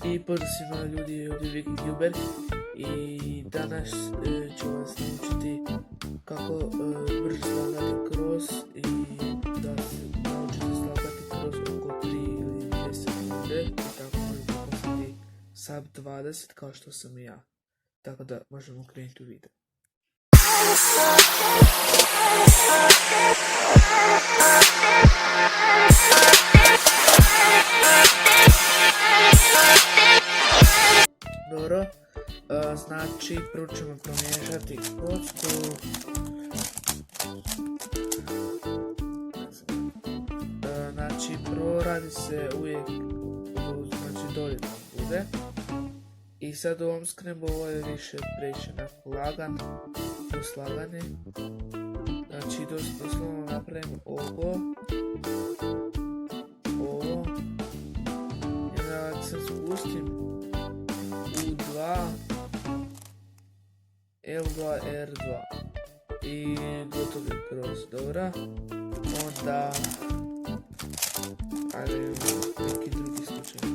I pozdrav svima ljudi, ovdje je VikiGilbert i danas ću vas naučiti kako brže slagati cross i da se naučite slagati cross oko 3 ili 2 sekunde i tako možete postati sub 20 kao što sam i ja. Tako da možemo krenuti u video. Dobro, znači prvo ćemo promiješati kocku. Znači prvo radi se uvijek, znači dolje nam bude. I sad u ovom skremu ovo je više preći na lagan, to slaganje. Znači doslovno napravim ovo. I onda se spustim U2, L2, R2 i gotov je cross, dobra. Onda, ajde neki drugi slučaj.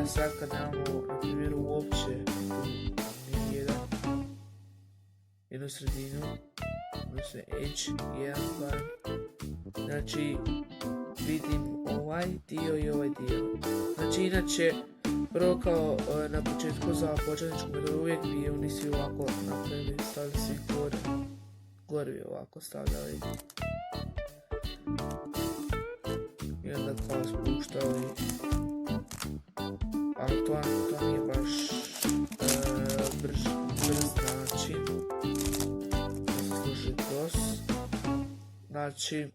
Sad kad nemamo, na primjer, uopće jednu sredinu, odnosno edge, jedan bar. Znači, vidim ovaj dio i ovaj dio. Znači, inače, prvo kao na početku za početničku metodu uvijek bi oni svi ovako napravili, stavili svi gore bi ovako stavljali. I onda kao spuštali. Ali to nije baš brz način da se služi cross. Znači,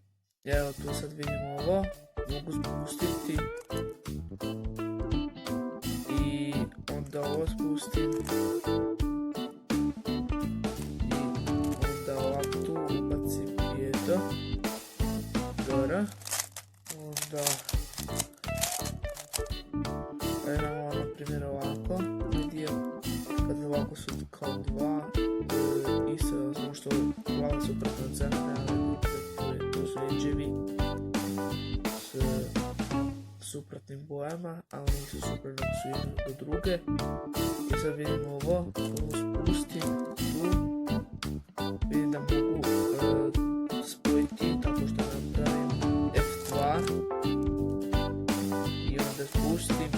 evo tu sad vidimo ovo, mogu spustiti i onda ovo spustim i onda ovako tu ubacim i eto, dobro, onda imamo na primjer ovako, dio kad ovako su kao dva, isto samo što glava su suprotno crne, ali to su edgevi s suprotnim bojama, ali nisu suprotno su jedne do druge. I sad vidimo ovo spustim tu, vidim da mogu spojiti tako što napravim F2 i onda spustim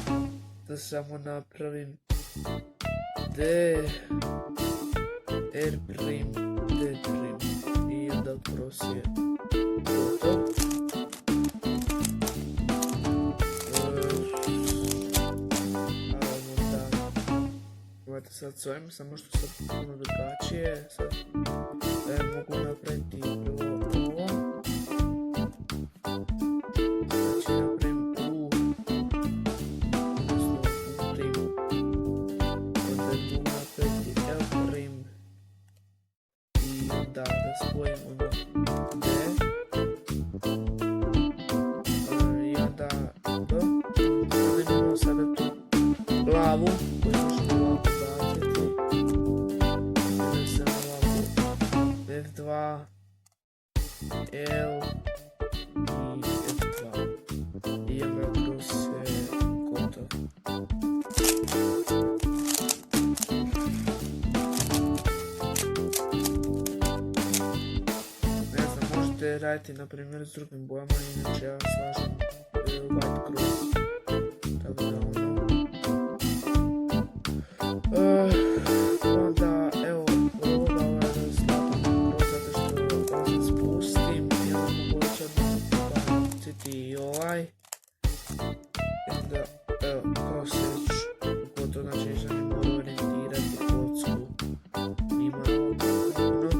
da samo napravim D, R prim, D prim i onda cross je gotov. Imate sad s ovim, samo što sad puno drugačije, sad mogu napraviti prvo ovo. Znači napravim U, odnosno U prim, onda mogu napraviti L prim i onda da spojim ono D i onda do. Onda imamo sada tu glavu koju možemo ovako baciti. Sada sam ovako F2, L i F2 i onda cross je gotov. Ne znam, možete raditi na primjer s drugim bojama, inače ja slažem white cross. Tako da ono. Onda evo ovoga da slapam cross zato što ovo se spustim i onda mogu već odmah baciti i ovaj. I onda evo cross je već gotovo, znači nisam mi morao orijentirati kocku. Ima ovo.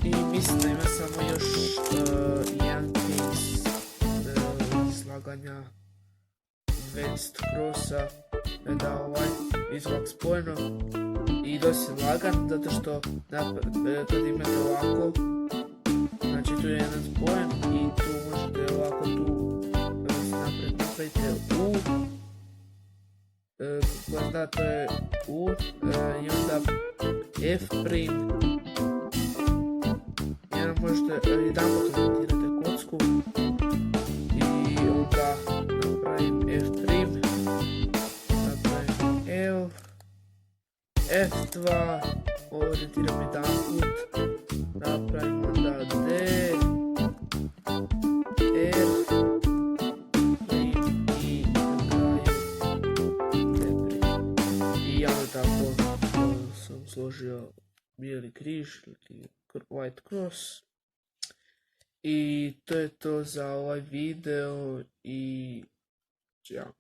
I mislim da ima samo još jedan case slaganja advanced crossa, da ovaj izvak spojeno i dosta je lagan zato što kad imate ovako, znači tu je jedan spojen i tu možete ovako tu napravite U, kako zna to je U i onda F prim i onda možete jedan put orijentirate kocku i onda napravim F2, orijentiram jedan put, napravim onda D, R, i na kraju D'. I ja tako sam složio bijeli križ ili white cross. I to je to za ovaj video i ja.